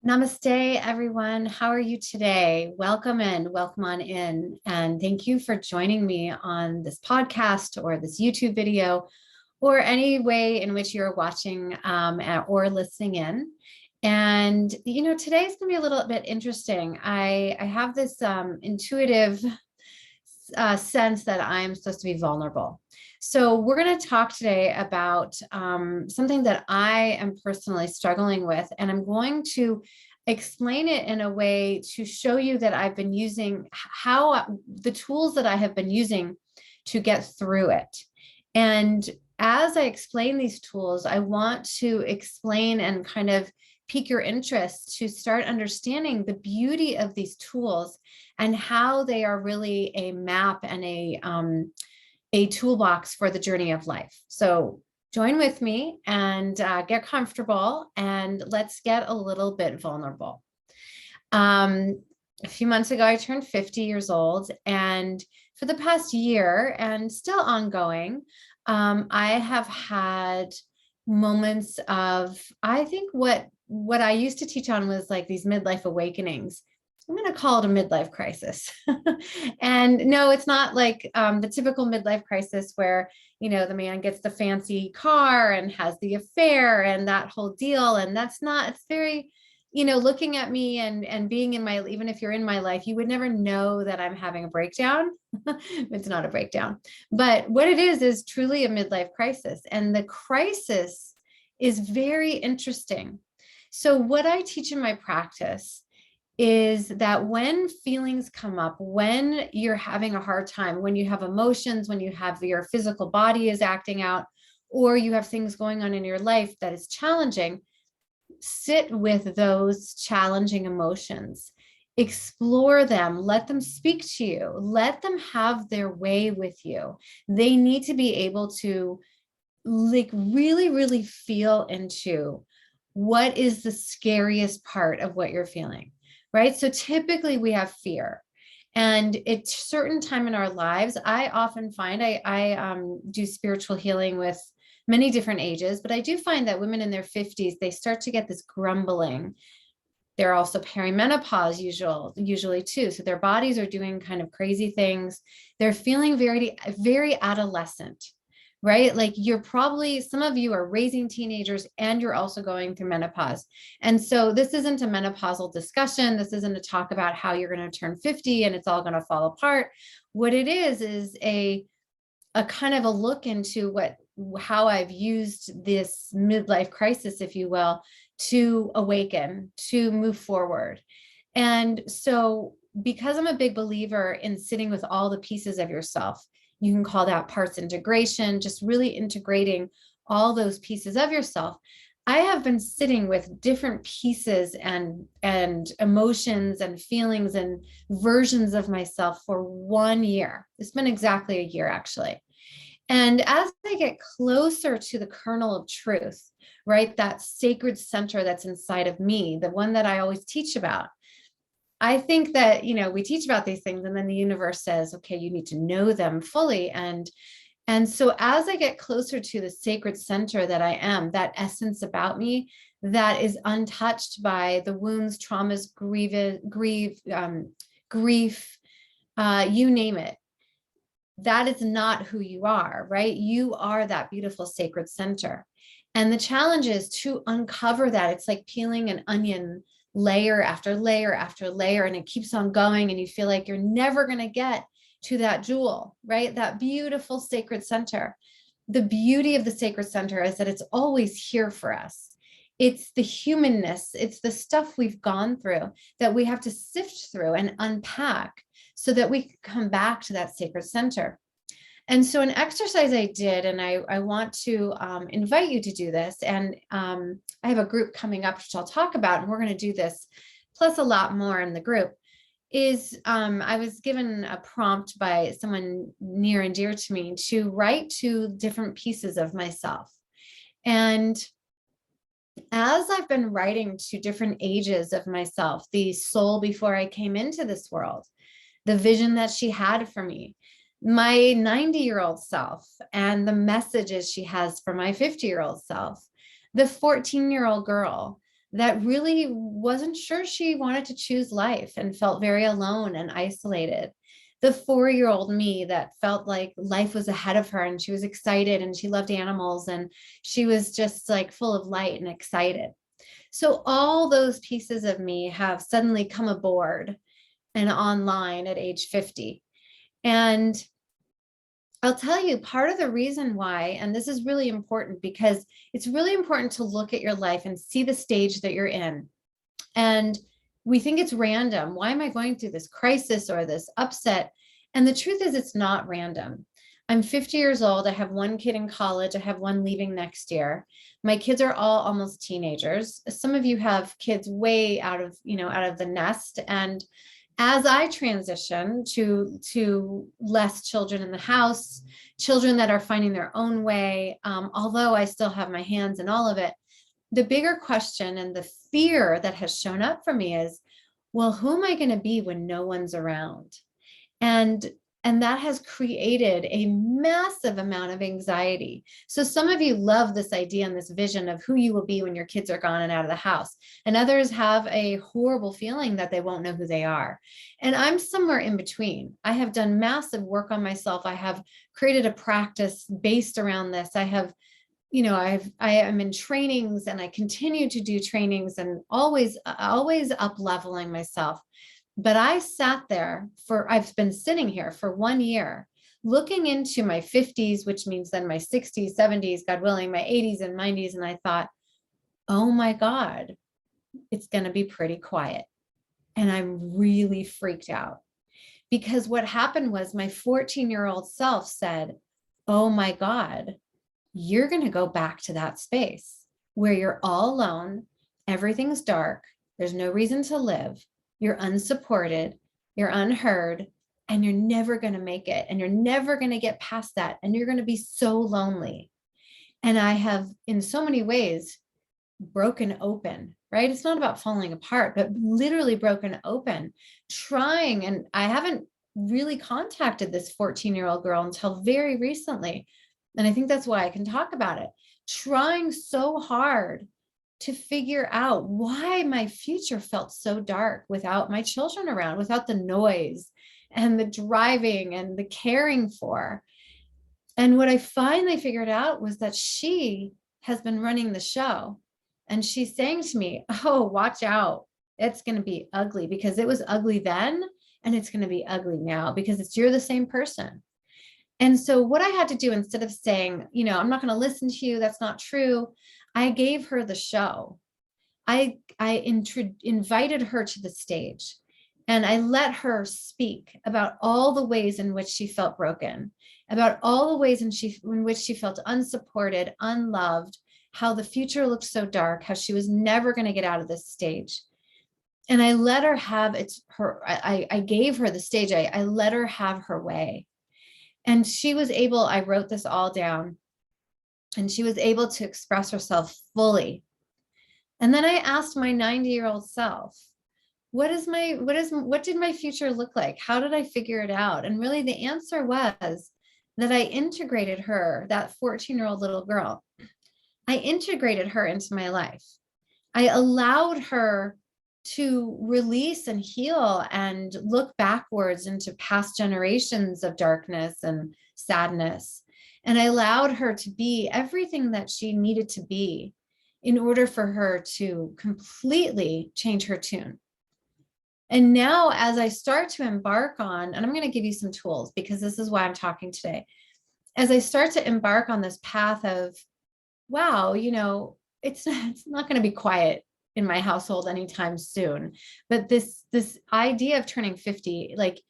Namaste, everyone. How are you today? Welcome in, welcome on in. And thank you for joining me on this podcast or this YouTube video or any way in which you're watching or listening in. And, today's going to be a little bit interesting. I have this intuitive sense that I'm supposed to be vulnerable. So we're going to talk today about something that I am personally struggling with, and I'm going to explain it in a way to show you that I've been using the tools that I have been using to get through it. And as I explain these tools, I want to explain and kind of pique your interest to start understanding the beauty of these tools and how they are really a map and a toolbox for the journey of life. So join with me and get comfortable, and let's get a little bit vulnerable. A few months ago, I turned 50 years old, and for the past year and still ongoing, I have had moments of, I think what I used to teach on was like these midlife awakenings. I'm going to call it a midlife crisis. And no, it's not like the typical midlife crisis where, the man gets the fancy car and has the affair and that whole deal. And that's not, it's very, looking at me and being in my, even if you're in my life, you would never know that I'm having a breakdown. It's not a breakdown, but what it is truly a midlife crisis. And the crisis is very interesting. So what I teach in my practice is that when feelings come up, when you're having a hard time, when you have emotions, when you have your physical body is acting out, or you have things going on in your life that is challenging, sit with those challenging emotions, explore them, let them speak to you, let them have their way with you. They need to be able to really, really feel into what is the scariest part of what you're feeling. Right? So typically we have fear. And at a certain time in our lives, I often find I do spiritual healing with many different ages, but I do find that women in their 50s, they start to get this grumbling. They're also perimenopause usually too. So their bodies are doing kind of crazy things. They're feeling very, very adolescent. Right? Like some of you are raising teenagers and you're also going through menopause. And so this isn't a menopausal discussion. This isn't a talk about how you're going to turn 50 and it's all going to fall apart. What it is a kind of a look into how I've used this midlife crisis, if you will, to awaken, to move forward. And so because I'm a big believer in sitting with all the pieces of yourself, you can call that parts integration, just really integrating all those pieces of yourself. I have been sitting with different pieces and emotions and feelings and versions of myself for 1 year. It's been exactly a year, actually. And as I get closer to the kernel of truth, right, that sacred center that's inside of me, the one that I always teach about, I think that, we teach about these things and then the universe says, okay, you need to know them fully. And so as I get closer to the sacred center that I am, that essence about me that is untouched by the wounds, traumas, grief, you name it, that is not who you are, right? You are that beautiful sacred center. And the challenge is to uncover that. It's like peeling an onion layer after layer after layer, and it keeps on going, and you feel like you're never going to get to that jewel, right? That beautiful sacred center. The beauty of the sacred center is that it's always here for us. It's the humanness, it's the stuff we've gone through that we have to sift through and unpack so that we can come back to that sacred center. And so an exercise I did, and I want to invite you to do this, and I have a group coming up, which I'll talk about, and we're going to do this, plus a lot more in the group, is I was given a prompt by someone near and dear to me to write to different pieces of myself. And as I've been writing to different ages of myself, the soul before I came into this world, the vision that she had for me, my 90-year-old self, and the messages she has for my 50-year-old self, the 14-year-old girl, that really wasn't sure she wanted to choose life and felt very alone and isolated. The 4-year-old me that felt like life was ahead of her and she was excited and she loved animals and she was just like full of light and excited. So all those pieces of me have suddenly come aboard and online at age 50. And I'll tell you part of the reason why, and this is really important because it's really important to look at your life and see the stage that you're in. And we think it's random. Why am I going through this crisis or this upset? And the truth is, it's not random. I'm 50 years old. I have one kid in college. I have one leaving next year. My kids are all almost teenagers. Some of you have kids way out of, out of the nest. And as I transition to less children in the house, children that are finding their own way, although I still have my hands in all of it, the bigger question and the fear that has shown up for me is, well, who am I going to be when no one's around? And that has created a massive amount of anxiety. So some of you love this idea and this vision of who you will be when your kids are gone and out of the house. And others have a horrible feeling that they won't know who they are. And I'm somewhere in between. I have done massive work on myself. I have created a practice based around this. I am in trainings and I continue to do trainings and always up leveling myself. But I've been sitting here for 1 year, looking into my 50s, which means then my 60s, 70s, God willing, my 80s and 90s. And I thought, oh my God, it's going to be pretty quiet. And I'm really freaked out because what happened was my 14-year-old self said, oh my God, you're going to go back to that space where you're all alone. Everything's dark. There's no reason to live. You're unsupported, you're unheard, and you're never going to make it. And you're never going to get past that. And you're going to be so lonely. And I have, in so many ways, broken open, right? It's not about falling apart, but literally broken open, trying. And I haven't really contacted this 14-year-old girl until very recently. And I think that's why I can talk about it. Trying so hard to figure out why my future felt so dark without my children around, without the noise and the driving and the caring for. And what I finally figured out was that she has been running the show. And she's saying to me, oh, watch out. It's going to be ugly because it was ugly then. And it's going to be ugly now because you're the same person. And so what I had to do, instead of saying, I'm not going to listen to you, that's not true, I gave her the show. I invited her to the stage and I let her speak about all the ways in which she felt broken, about all the ways in which she felt unsupported, unloved, how the future looked so dark, how she was never going to get out of this stage. And I let her have I gave her the stage. I let her have her way. And she was able, I wrote this all down, and she was able to express herself fully. And then I asked my 90-year-old self, what did my future look like? How did I figure it out? And really the answer was that I integrated her, that 14-year-old little girl. I integrated her into my life. I allowed her to release and heal and look backwards into past generations of darkness and sadness. And I allowed her to be everything that she needed to be in order for her to completely change her tune. And now as I start to embark on, and I'm going to give you some tools because this is why I'm talking today. As I start to embark on this path of, wow, it's not going to be quiet in my household anytime soon. But this idea of turning 50, like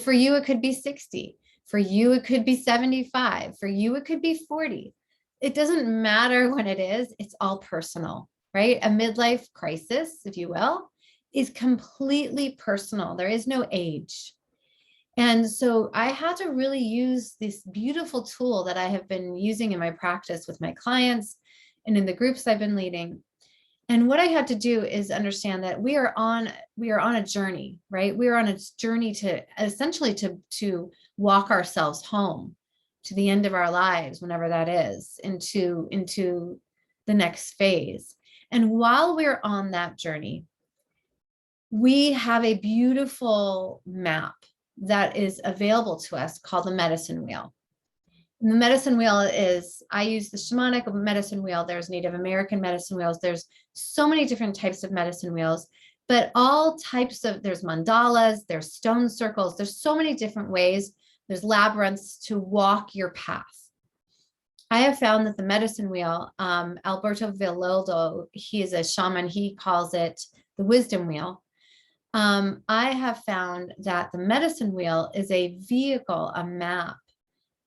for you, it could be 60. For you, it could be 75. For you, it could be 40. It doesn't matter when it is. It's all personal, right? A midlife crisis, if you will, is completely personal. There is no age. And so I had to really use this beautiful tool that I have been using in my practice with my clients and in the groups I've been leading. And what I had to do is understand that we are on a journey, right? We are on a journey to essentially to walk ourselves home to the end of our lives, whenever that is, into the next phase. And while we're on that journey, we have a beautiful map that is available to us called the medicine wheel. And the medicine wheel is, I use the shamanic medicine wheel. There's Native American medicine wheels. There's so many different types of medicine wheels, but all types of, there's mandalas, there's stone circles. There's so many different ways. There's labyrinths to walk your path. I have found that the medicine wheel, Alberto Villoldo, he is a shaman. He calls it the wisdom wheel. I have found that the medicine wheel is a vehicle, a map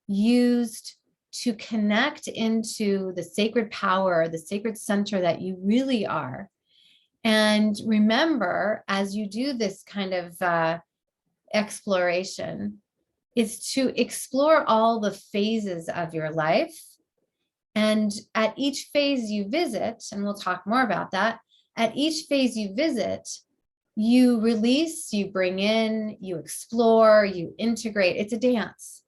used to connect into the sacred power, the sacred center that you really are. And remember, as you do this kind of exploration, is to explore all the phases of your life. And at each phase you visit, and we'll talk more about that, at each phase you visit, you release, you bring in, you explore, you integrate. It's a dance.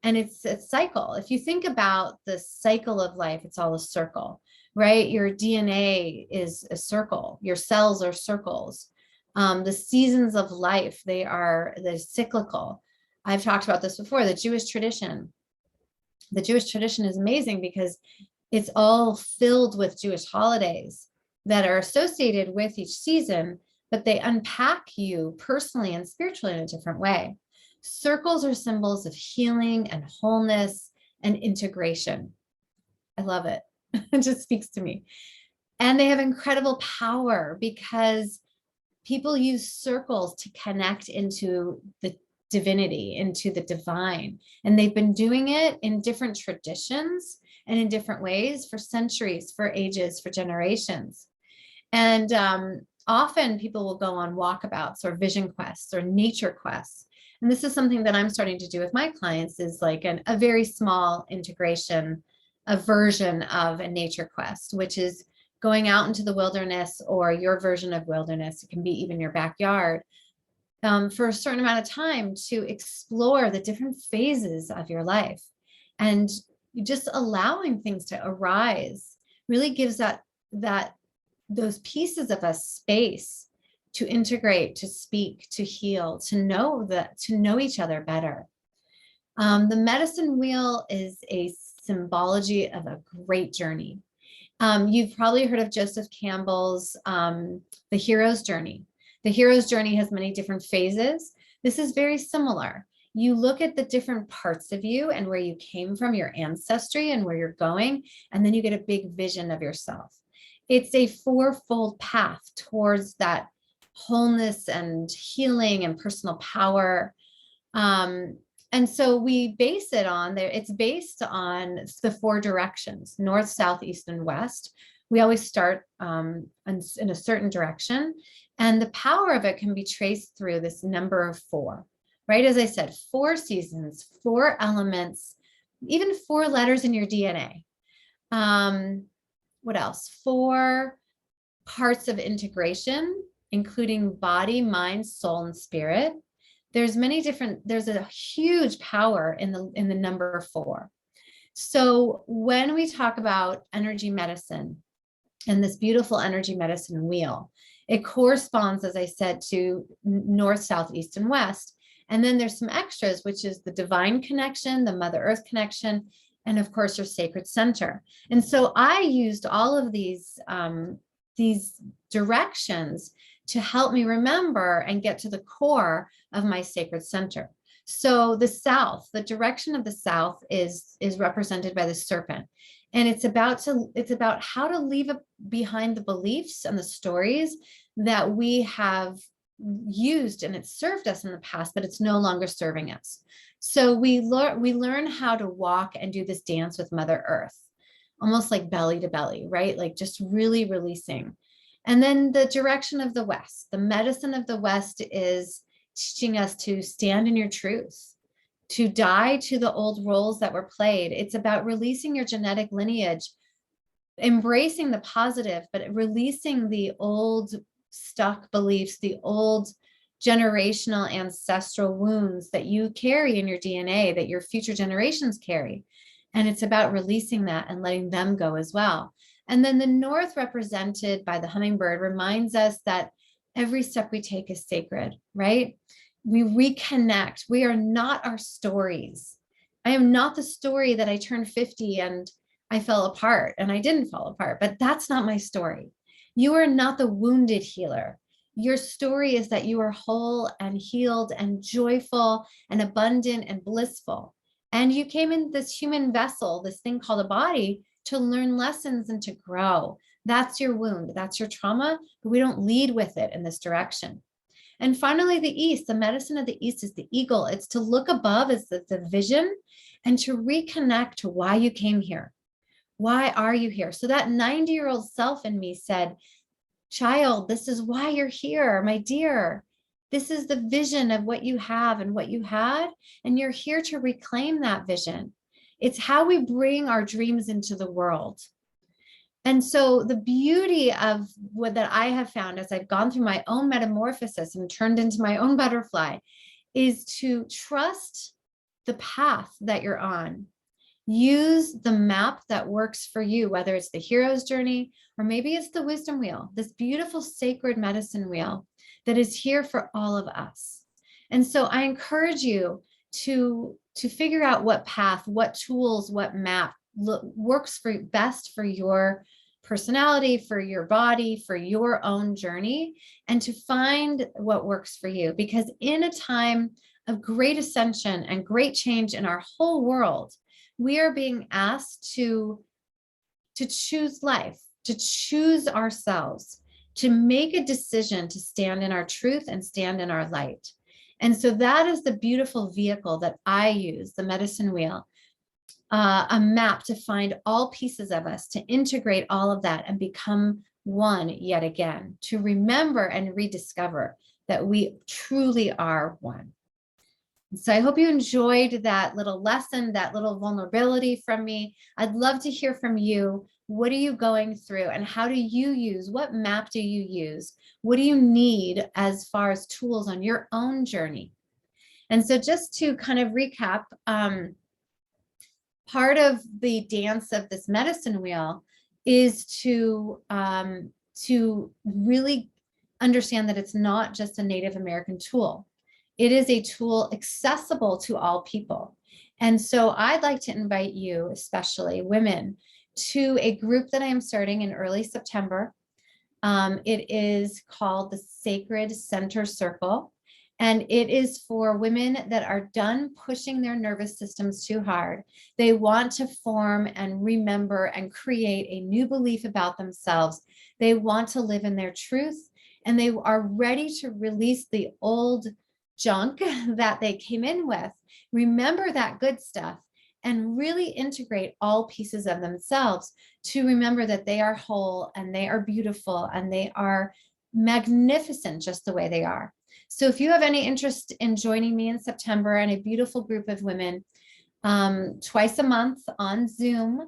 And it's a cycle. If you think about the cycle of life, it's all a circle, right? Your DNA is a circle. Your cells are circles. The seasons of life, they're cyclical. I've talked about this before, the Jewish tradition. The Jewish tradition is amazing because it's all filled with Jewish holidays that are associated with each season, but they unpack you personally and spiritually in a different way. Circles are symbols of healing and wholeness and integration. I love it. It just speaks to me. And they have incredible power because people use circles to connect into the divinity, into the divine. And they've been doing it in different traditions and in different ways for centuries, for ages, for generations. And often people will go on walkabouts or vision quests or nature quests. And this is something that I'm starting to do with my clients, is like a very small integration, a version of a nature quest, which is going out into the wilderness or your version of wilderness. It can be even your backyard for a certain amount of time to explore the different phases of your life. And just allowing things to arise really gives those pieces of us space to integrate, to speak, to heal, to know each other better. The medicine wheel is a symbology of a great journey. You've probably heard of Joseph Campbell's The Hero's Journey. The hero's journey has many different phases. This is very similar. You look at the different parts of you and where you came from, your ancestry and where you're going, and then you get a big vision of yourself. It's a fourfold path towards that wholeness and healing and personal power. And so we base it on there. It's based on the four directions: north, south, east, and west. We always start in a certain direction. And the power of it can be traced through this number of four, right? As I said, 4 seasons, 4 elements, even 4 letters in your DNA. What else? 4 parts of integration, including body, mind, soul, and spirit. There's a huge power in the number 4. So when we talk about energy medicine and this beautiful energy medicine wheel, it corresponds, as I said, to north, south, east, and west. And then there's some extras, which is the divine connection, the Mother Earth connection, and of course your sacred center. And so I used all of these directions to help me remember and get to the core of my sacred center. So the south, the direction of the south is represented by the serpent. And it's about how to leave behind the beliefs and the stories that we have used, and it's served us in the past, but it's no longer serving us. So we learn how to walk and do this dance with Mother Earth, almost like belly to belly, right? Like just really releasing. And then the direction of the West, the medicine of the West is teaching us to stand in your truth, to die to the old roles that were played. It's about releasing your genetic lineage, embracing the positive, but releasing the old stuck beliefs, the old generational ancestral wounds that you carry in your DNA, that your future generations carry. And it's about releasing that and letting them go as well. And then the north, represented by the hummingbird, reminds us that every step we take is sacred, right? We reconnect. We are not our stories. I am not the story that I turned 50 and I fell apart, and I didn't fall apart, but that's not my story. You are not the wounded healer. Your story is that you are whole and healed and joyful and abundant and blissful. And you came in this human vessel, this thing called a body, to learn lessons and to grow. That's your wound. That's your trauma, but we don't lead with it in this direction. And finally, the East, the medicine of the East is the eagle. It's to look above as the vision and to reconnect to why you came here. Why are you here? So that 90-year-old self in me said, child, this is why you're here, my dear. This is the vision of what you have and what you had, and you're here to reclaim that vision. It's how we bring our dreams into the world. And so the beauty of what that I have found as I've gone through my own metamorphosis and turned into my own butterfly is to trust the path that you're on. Use the map that works for you, whether it's the hero's journey or maybe it's the wisdom wheel, this beautiful sacred medicine wheel that is here for all of us. And so I encourage you to figure out what path, what tools, what map works for best for your personality, for your body, for your own journey, and to find what works for you. Because in a time of great ascension and great change in our whole world, we are being asked to choose life, to choose ourselves, to make a decision to stand in our truth and stand in our light. And so that is the beautiful vehicle that I use, the medicine wheel, a map to find all pieces of us, to integrate all of that and become one yet again, to remember and rediscover that we truly are one. So I hope you enjoyed that little lesson, that little vulnerability from me. I'd love to hear from you. What are you going through and how do you use, what map do you use? What do you need as far as tools on your own journey? And so just to kind of recap, part of the dance of this medicine wheel is to really understand that it's not just a Native American tool. It is a tool accessible to all people. And so I'd like to invite you, especially women, to a group that I am starting in early September. It is called the Sacred Center Circle. And it is for women that are done pushing their nervous systems too hard. They want to form and remember and create a new belief about themselves. They want to live in their truth, and they are ready to release the old junk that they came in with, remember that good stuff, and really integrate all pieces of themselves to remember that they are whole and they are beautiful and they are magnificent just the way they are. So if you have any interest in joining me in September and a beautiful group of women twice a month on Zoom,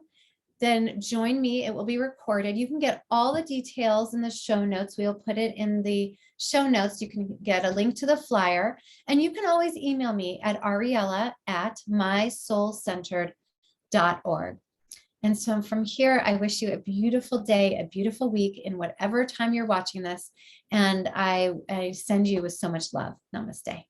then join me. It will be recorded. You can get all the details in the show notes. We'll put it in the show notes. You can get a link to the flyer, and you can always email me at ariela@mysoulcentered.org. And so from here, I wish you a beautiful day, a beautiful week in whatever time you're watching this. And I send you with so much love. Namaste.